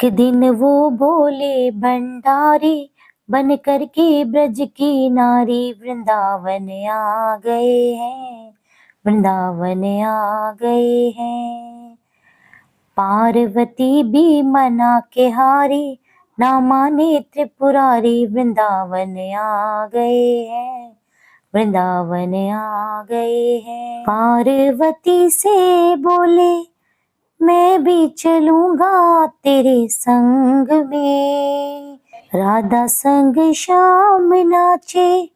एक दिन वो बोले भंडारी बन करके ब्रज की नारी, वृंदावन आ गए हैं, वृंदावन आ गए हैं। पार्वती भी मना के हारी, ना माने त्रिपुरारी, वृंदावन आ गए हैं, वृंदावन आ गए हैं। पार्वती से बोले मैं भी चलूंगा तेरे संग में, राधा संग श्याम नाचे,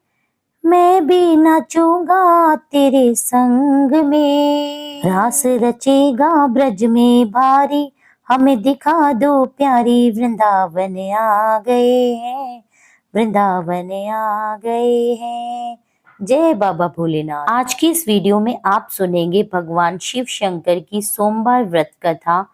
मैं भी नाचूंगा तेरे संग में। रास रचेगा ब्रज में भारी, हमें दिखा दो प्यारी, वृंदावन आ गए हैं, वृंदावन आ गए हैं। जय बाबा भोलेनाथ। आज की इस वीडियो में आप सुनेंगे भगवान शिव शंकर की सोमवार व्रत कथा,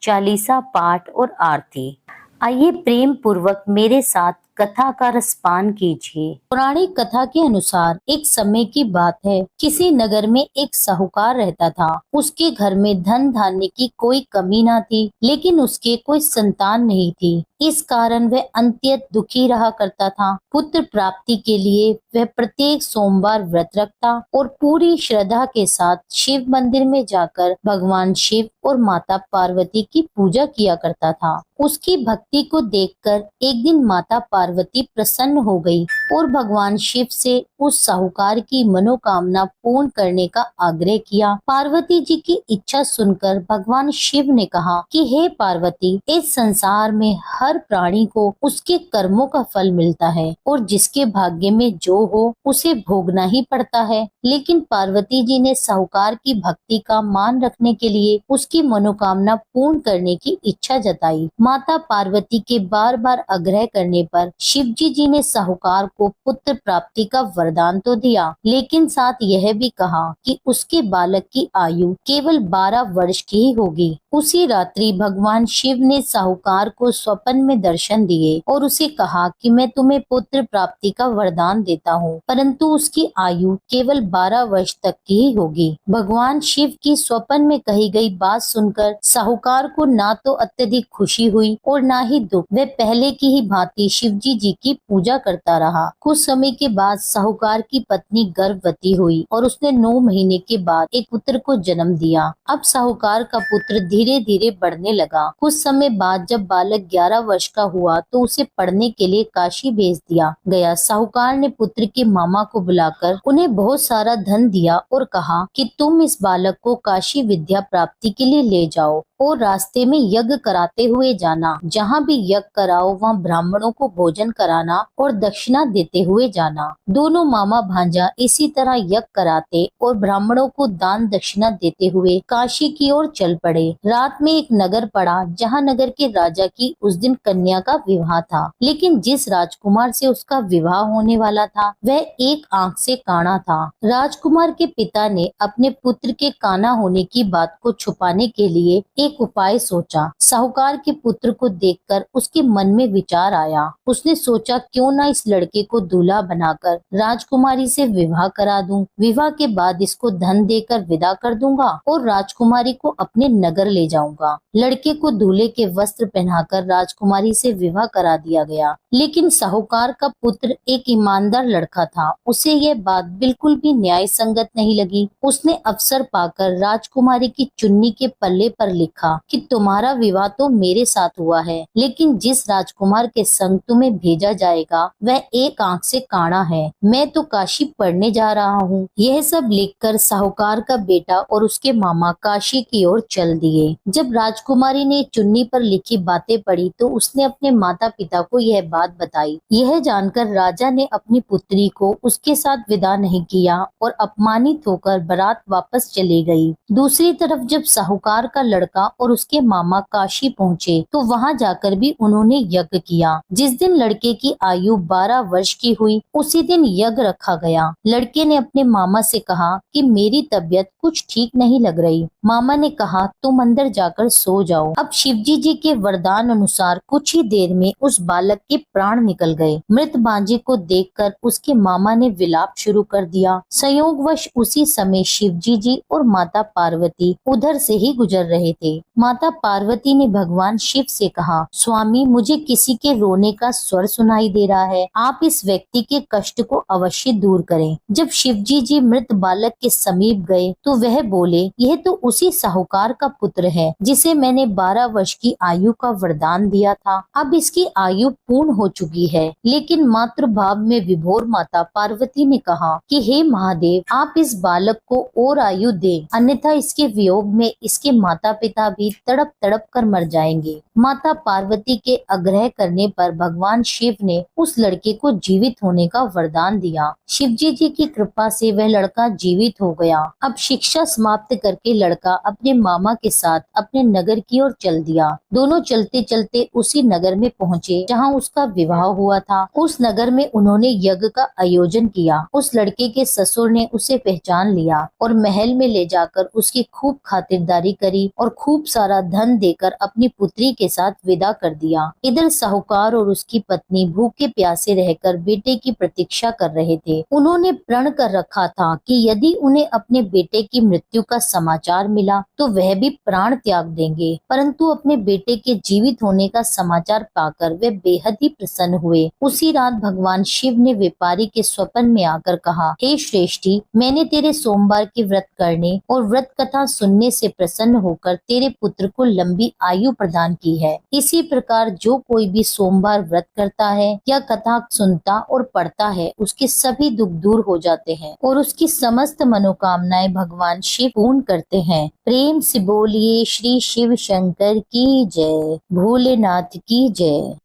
चालीसा पाठ और आरती। आइए प्रेम पूर्वक मेरे साथ कथा का रसपान कीजिए। पौराणिक कथा के अनुसार एक समय की बात है, किसी नगर में एक साहूकार रहता था। उसके घर में धन धान्य की कोई कमी न थी, लेकिन उसके कोई संतान नहीं थी। इस कारण वह अत्यंत दुखी रहा करता था। पुत्र प्राप्ति के लिए वह प्रत्येक सोमवार व्रत रखता और पूरी श्रद्धा के साथ शिव मंदिर में जाकर भगवान शिव और माता पार्वती की पूजा किया करता था। उसकी भक्ति को देखकर एक दिन माता पार्वती प्रसन्न हो गई और भगवान शिव से उस साहूकार की मनोकामना पूर्ण करने का आग्रह किया। पार्वती जी की इच्छा सुनकर भगवान शिव ने कहा कि हे पार्वती, इस संसार में हर प्राणी को उसके कर्मों का फल मिलता है और जिसके भाग्य में जो हो उसे भोगना ही पड़ता है। लेकिन पार्वती जी ने साहूकार की भक्ति का मान रखने के लिए उसकी मनोकामना पूर्ण करने की इच्छा जताई। माता पार्वती के बार बार आग्रह करने पर शिवजी जी ने साहूकार को पुत्र प्राप्ति का वरदान तो दिया, लेकिन साथ यह भी कहा कि उसके बालक की आयु केवल 12 वर्ष की ही होगी। उसी रात्रि भगवान शिव ने साहूकार को स्वप्न में दर्शन दिए और उसे कहा कि मैं तुम्हें पुत्र प्राप्ति का वरदान देता हूँ, परंतु उसकी आयु केवल 12 वर्ष तक की ही होगी। भगवान शिव की स्वप्न में कही गई बात सुनकर साहूकार को ना तो अत्यधिक खुशी हुई और ना ही दुख। वह पहले की ही भांति शिवजी जी की पूजा करता रहा। कुछ समय के बाद साहूकार की पत्नी गर्भवती हुई और उसने 9 महीने के बाद एक पुत्र को जन्म दिया। अब साहूकार का पुत्र धीरे धीरे बढ़ने लगा। कुछ समय बाद जब बालक 11 वर्ष का हुआ तो उसे पढ़ने के लिए काशी भेज दिया गया। साहूकार ने पुत्र के मामा को बुलाकर उन्हें बहुत सारा धन दिया और कहा कि तुम इस बालक को काशी विद्या प्राप्ति के लिए ले जाओ और रास्ते में यज्ञ कराते हुए जाना। जहाँ भी यज्ञ कराओ वहाँ ब्राह्मणों को भोजन कराना और दक्षिणा देते हुए जाना। दोनों मामा भांजा इसी तरह यज्ञ कराते और ब्राह्मणों को दान दक्षिणा देते हुए काशी की ओर चल पड़े। रात में एक नगर पड़ा जहाँ नगर के राजा की उस दिन कन्या का विवाह था, लेकिन जिस राजकुमार से उसका विवाह होने वाला था वह एक आंख से काना था। राजकुमार के पिता ने अपने पुत्र के काना होने की बात को छुपाने के लिए एक उपाय सोचा। साहूकार के पुत्र को देखकर उसके मन में विचार आया। उसने सोचा क्यों ना इस लड़के को दूल्हा बनाकर राजकुमारी से विवाह करा दूं। विवाह के बाद इसको धन देकर विदा कर दूंगा और राजकुमारी को अपने नगर ले जाऊंगा। लड़के को दूल्हे के वस्त्र पहनाकर राजकुमारी से विवाह करा दिया गया, लेकिन साहूकार का पुत्र एक ईमानदार लड़का था। उसे यह बात बिल्कुल भी न्याय संगत नहीं लगी। उसने अवसर पाकर राजकुमारी की चुन्नी के पल्ले पर लिखा कि तुम्हारा विवाह तो मेरे साथ हुआ है, लेकिन जिस राजकुमार के संग तुम्हें भेजा जाएगा वह एक आंख से काना है। मैं तो काशी पढ़ने जा रहा हूँ। यह सब लिखकर साहूकार का बेटा और उसके मामा काशी की ओर चल दिए। जब राजकुमारी ने चुन्नी पर लिखी बातें पढ़ी तो उसने अपने माता पिता को यह बात बताई। यह जानकर राजा ने अपनी पुत्री को उसके साथ विदा नहीं किया और अपमानित होकर बारात वापस चली गई। दूसरी तरफ जब साहूकार का लड़का और उसके मामा काशी पहुँचे तो वहाँ जाकर भी उन्होंने यज्ञ किया। जिस दिन लड़के की आयु 12 वर्ष की हुई उसी दिन यज्ञ रखा गया। लड़के ने अपने मामा से कहा कि मेरी तबीयत कुछ ठीक नहीं लग रही। मामा ने कहा तुम अंदर जाकर सो जाओ। अब शिवजी जी के वरदान अनुसार कुछ ही देर में उस बालक के प्राण निकल गए। मृत भांजे को देखकर उसके मामा ने विलाप शुरू कर दिया। संयोगवश उसी समय शिवजी जी और माता पार्वती उधर से ही गुजर रहे थे। माता पार्वती ने भगवान शिव से कहा, स्वामी मुझे किसी के रोने का स्वर सुनाई दे रहा है, आप इस व्यक्ति के कष्ट को अवश्य दूर करें। जब शिवजी जी मृत बालक के समीप गए तो वह बोले, यह तो उसी साहूकार का पुत्र है जिसे मैंने 12 वर्ष की आयु का वरदान दिया था। अब इसकी आयु पूर्ण हो चुकी है। लेकिन मातृभाव में विभोर माता पार्वती ने कहा कि हे महादेव, आप इस बालक को और आयु दें, अन्यथा इसके वियोग में इसके माता पिता भी तड़प तड़प कर मर जाएंगे। माता पार्वती के आग्रह करने पर भगवान शिव ने उस लड़के को जीवित होने का वरदान दिया। शिवजी जी की कृपा से वह लड़का जीवित हो गया। अब शिक्षा समाप्त करके लड़का अपने मामा के साथ अपने नगर की ओर चल दिया। दोनों चलते चलते उसी नगर में पहुँचे जहाँ उसका विवाह हुआ था। उस नगर में उन्होंने यज्ञ का आयोजन किया। उस लड़के के ससुर ने उसे पहचान लिया और महल में ले जाकर उसकी खूब खातिरदारी करी और खूब सारा धन देकर अपनी पुत्री के साथ विदा कर दिया। इधर साहूकार और उसकी पत्नी भूखे प्यासे रहकर बेटे की प्रतीक्षा कर रहे थे। उन्होंने प्रण कर रखा था कि यदि उन्हें अपने बेटे की मृत्यु का समाचार मिला तो वह भी प्राण त्याग देंगे, परंतु अपने बेटे के जीवित होने का समाचार पाकर वे बेहद ही प्रसन्न हुए। उसी रात भगवान शिव ने व्यापारी के स्वप्न में आकर कहा, हे श्रेष्ठी, मैंने तेरे सोमवार की व्रत करने और व्रत कथा सुनने से प्रसन्न होकर तेरे पुत्र को लंबी आयु प्रदान की है। इसी प्रकार जो कोई भी सोमवार व्रत करता है या कथा सुनता और पढ़ता है उसके सभी दुख दूर हो जाते हैं और उसकी समस्त मनोकामनाएं भगवान शिव पूर्ण करते हैं। प्रेम से बोलिए श्री शिव शंकर की जय, भोलेनाथ की जय।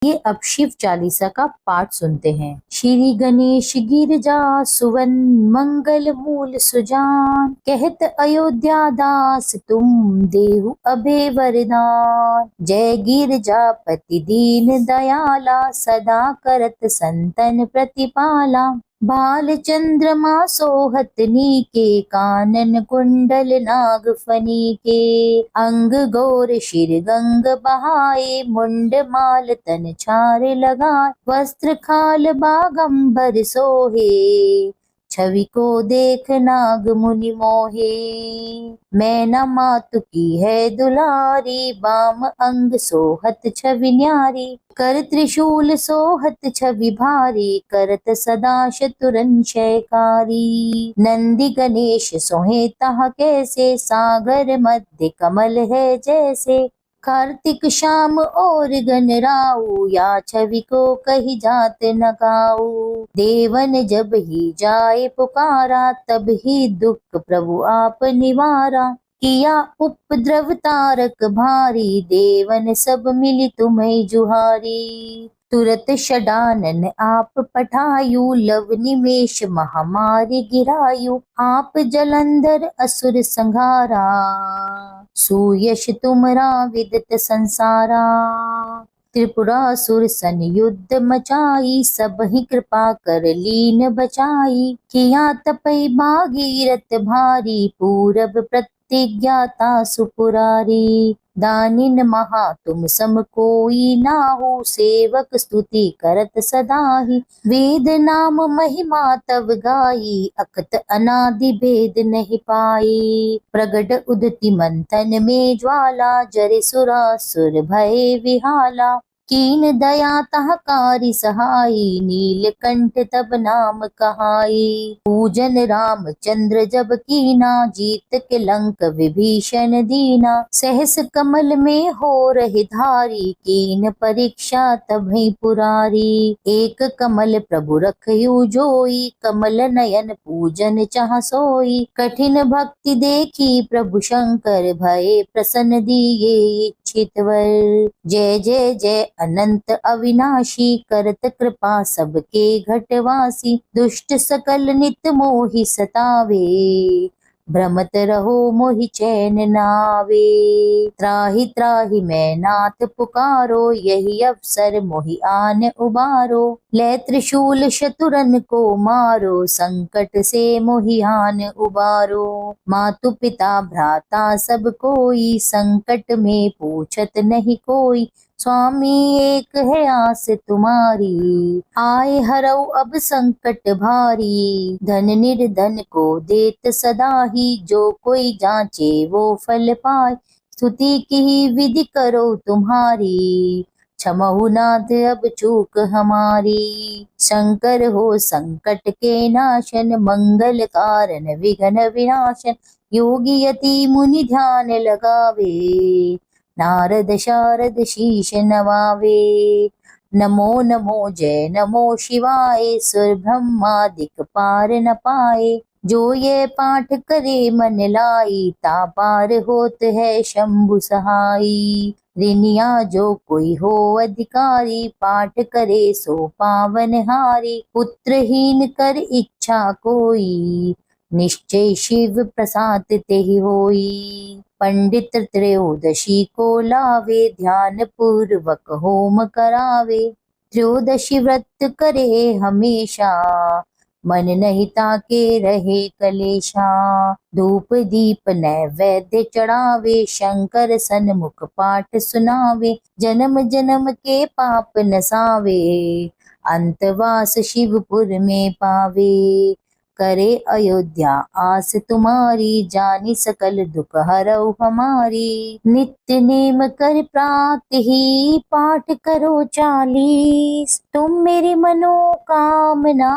ये अब शिव चालीसा का पाठ सुनते हैं। श्री गणेश गिरजा सुवन मंगल मूल सुजान, कहत अयोध्या दास तुम देहु अभय वरदान। जय गिरजापति दीन दयाला, सदा करत संतन प्रतिपाला। बाल चंद्रमा सोहत नीके, कानन कुंडल नाग फनी के। अंग गौर शिर गंग बहाए, मुंड माल तन छार लगाए। वस्त्र खाल बागंबर सोहे, छवि को देख नाग मुनि मोहे। मैना मातु की है दुलारी, बाम अंग सोहत छवि न्यारी। कर त्रिशूल सोहत छवि भारी, करत सदा शतुरंशयकारी। नंदी गणेश सोहे तह कैसे, सागर मध्य कमल है जैसे। कार्तिक श्याम और गणराऊ, या छवि को कही जात न गाऊ। देवन जब ही जाए पुकारा, तब ही दुख प्रभु आप निवारा। किया उपद्रव तारक भारी, देवन सब मिली तुम्हें जुहारी। तुरत षडानन आप पठायु, लव निमेष महामारी गिरायु। आप जलंधर असुर संहारा, सुयश तुमरा विदित संसारा। त्रिपुरासुर सन युद्ध मचाई, सब ही कृपा कर लीन बचाई। किया तपई भागीरथ भारी, पूरब प्रतिज्ञाता सुपुरारी। दानिन महा तुम सम कोई नाहु, सेवक स्तुति करत सदाहि। वेद नाम महिमा तव गाई, अकत अनादि भेद नहीं पाई। प्रगट उदति मंथन में ज्वाला, जरे सुरासुर भय विहाला। कीन दया तह कारी सहाई, नीलकंठ तब नाम कहाई। पूजन रामचंद्र जब कीना, जीत के लंक विभीषण दीना। सहस कमल में हो रहे धारी, कीन परीक्षा तभी पुरारी। एक कमल प्रभु रखयु जोई, कमल नयन पूजन चाह सोई। कठिन भक्ति देखी प्रभु शंकर, भये प्रसन्न दिए इच्छित वर। जय जय जय अनंत अविनाशी, करत कृपा सबके घटवासी। दुष्ट सकल नित मोहि सतावे, भ्रमत रहो मोहि चैन नावे। त्राहि त्राहि मैं नाथ पुकारो, यही अवसर मोहि आन उबारो। ले त्रिशूल शतुरन को मारो, संकट से मोहि आन उबारो। मातु पिता भ्राता सब कोई, संकट में पूछत नहीं कोई। स्वामी एक है आस तुम्हारी, आए हरऊ अब संकट भारी। धन निर्धन को देत सदा ही, जो कोई जांचे वो फल पाए। स्तुति की विधि करो तुम्हारी, क्षमहु नाथ अब चूक हमारी। शंकर हो संकट के नाशन, मंगल कारण विघ्न विनाशन। योगी यति मुनि ध्यान लगावे, नारद शारद शीश नवावे। नमो नमो जय नमो शिवाय, सुर ब्रह्मादिक पार न पाए। जो ये पाठ करे मन लाई, ता पार होत है शंभु सहाई। रिनिया जो कोई हो अधिकारी, पाठ करे सो पावन हारी। पुत्रहीन कर इच्छा कोई, निश्चय शिव प्रसाद तेहि होई। पंडित त्रयोदशी को लावे, ध्यान पूर्वक होम करावे। त्रयोदशी व्रत करे हमेशा, मन नहीं ताके रहे कलेशा। धूप दीप नैवेद्य चढ़ावे, शंकर सन्मुख पाठ सुनावे। जन्म जन्म के पाप नसावे, अंतवास शिवपुर में पावे। करे अयोध्या आस तुम्हारी, जानी सकल दुख हरऊ हमारी। नित्य नेम कर प्रात ही, पाठ करो 40। तुम मेरी मनोकामना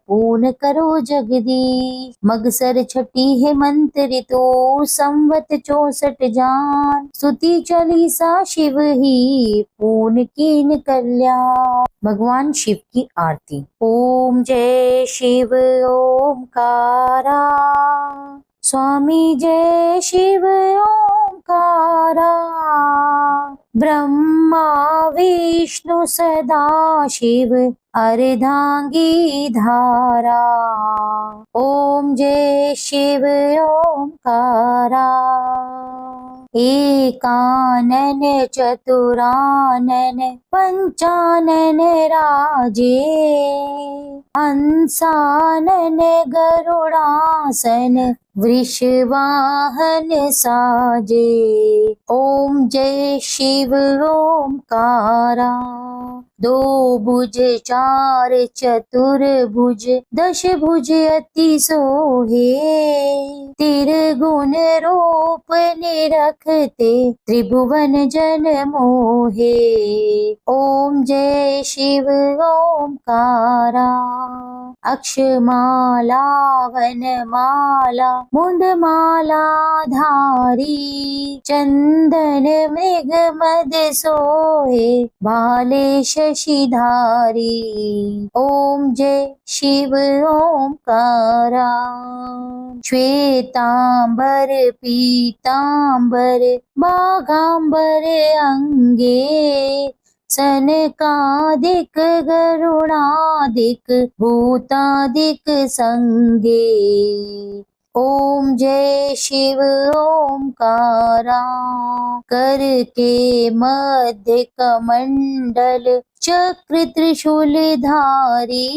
पूर्ण करो जगदीश। मगसर छठी है मंत्र तो, संवत 64 जान। स्तुति चालीसा शिव ही, पूर्ण कीन कल्याण। भगवान शिव की आरती। ओम जय शिव ओमकारा, स्वामी जय शिव ओमकारा। ब्रह्मा विष्णु सदा शिव, अर्धांगी धारा। ओम जय शिव ओमकारा। एकानन चतुरानन, पंचानन राजे। हंसानन गरुड़ासन, वृषवाहन साजे। ओम जय शिव ओमकारा। दो भुज चार चतुर्भुज, 10 भुज अति सोहे। त्रिगुण रूप निरखते, त्रिभुवन जन मोहे। ओम जय शिव ओमकारा। अक्षमाला वनमाला, मुंडमाला धारी। चंदन मृग मद सोहे, भाले शशिधारी। ओम जय शिव ओमकारा। श्वेतांबर पीतांबर, बाघांबर अंगे। सनकादिक गरुड़ादिक, भूतादिक संगे। ओम जय शिव ओमकारा। कर के मध्य कमंडल, चक्र त्रिशूल धारी।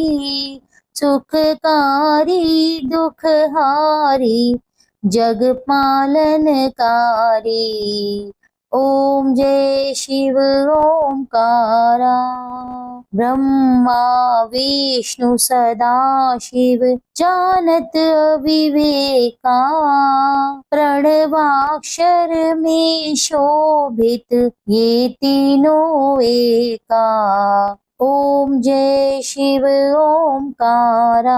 सुखकारी दुखहारी, जग पालनकारी। ओम जय शिव ओमकारा। ब्रह्मा विष्णु सदा शिव, जानत अविवेका। प्रणवाक्षर में शोभित, ये तीनों एका। ओम जय शिव ओमकारा।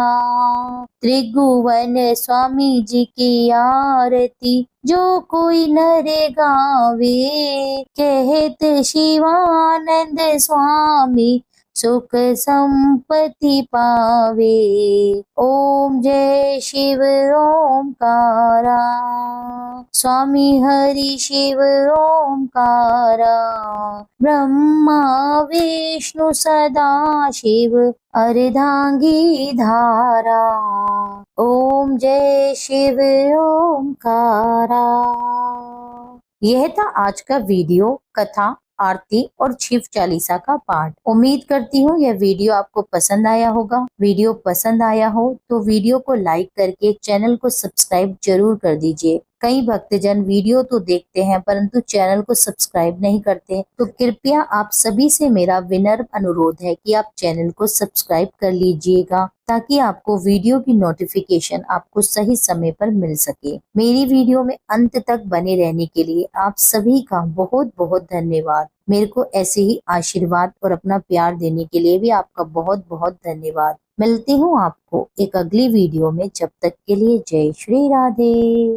त्रिभुवन स्वामी जी की आरती, जो कोई नर गावे। कहत शिवानंद स्वामी, सुख संपत्ति पावे। ओम जय शिव ओमकारा। स्वामी हरि शिव ओमकारा। ब्रह्मा विष्णु सदा शिव, अर्धांगी धारा। ओम जय शिव ओमकारा। यह था आज का वीडियो, कथा, आरती और शिव चालीसा का पाठ। उम्मीद करती हूँ यह वीडियो आपको पसंद आया होगा। वीडियो पसंद आया हो तो वीडियो को लाइक करके चैनल को सब्सक्राइब जरूर कर दीजिए कई भक्तजन वीडियो तो देखते हैं परंतु चैनल को सब्सक्राइब नहीं करते, तो कृपया आप सभी से मेरा विनम्र अनुरोध है कि आप चैनल को सब्सक्राइब कर लीजिएगा ताकि आपको वीडियो की नोटिफिकेशन आपको सही समय पर मिल सके। मेरी वीडियो में अंत तक बने रहने के लिए आप सभी का बहुत बहुत धन्यवाद। मेरे को ऐसे ही आशीर्वाद और अपना प्यार देने के लिए भी आपका बहुत बहुत धन्यवाद। मिलती हूँ आपको एक अगली वीडियो में, जब तक के लिए जय श्री राधे।